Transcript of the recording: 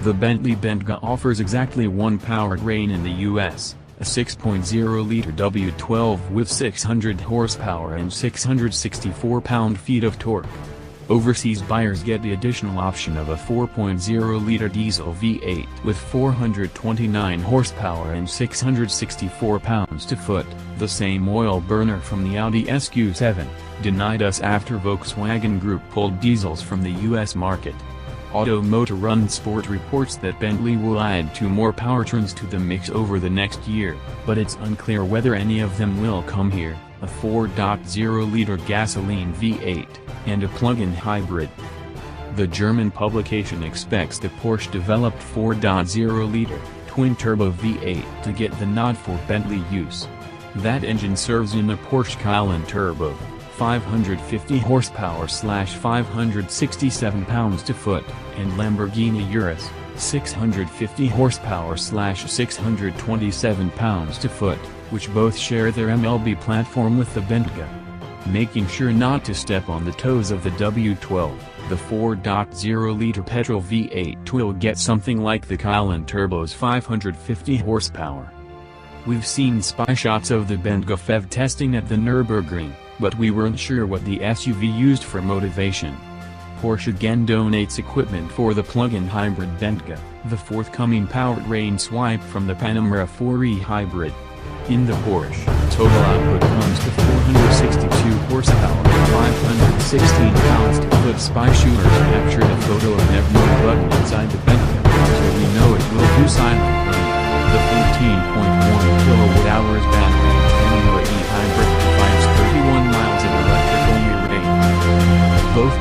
The Bentley Bentayga offers exactly one powertrain in the US, a 6.0-liter W12 with 600 horsepower and 664 pound-feet of torque. Overseas buyers get the additional option of a 4.0-liter diesel V8 with 429 horsepower and 664 pounds-to-foot, the same oil burner from the Audi SQ7, denied us after Volkswagen Group pulled diesels from the US market. Automotor Sport reports that Bentley will add 2 more powertrains to the mix over the next year, but it's unclear whether any of them will come here, a 4.0-liter gasoline V8, and a plug-in hybrid. The German publication expects the Porsche-developed 4.0-liter, twin-turbo V8 to get the nod for Bentley use. That engine serves in the Porsche Cayenne Turbo, 550 horsepower/567 pounds-to-foot, and Lamborghini Urus, 650 horsepower/627 pounds-to-foot, which both share their MLB platform with the Bentayga. Making sure not to step on the toes of the W12, the 4.0-liter petrol V8 will get something like the Cayenne Turbo's 550 horsepower. We've seen spy shots of the Bentayga FEV testing at the Nürburgring, but we weren't sure what the SUV used for motivation. Porsche again donates equipment for the plug-in hybrid Bentayga, the forthcoming powertrain swipe from the Panamera 4e hybrid. In the Porsche, total output comes to 462 horsepower and 516 pounds-to-foot. Spy shooters captured a photo of every button inside the Bentayga, so we know it will do silently. The 14.1 kWh battery Panamera E hybrid provides 31 miles of electric-only range. Both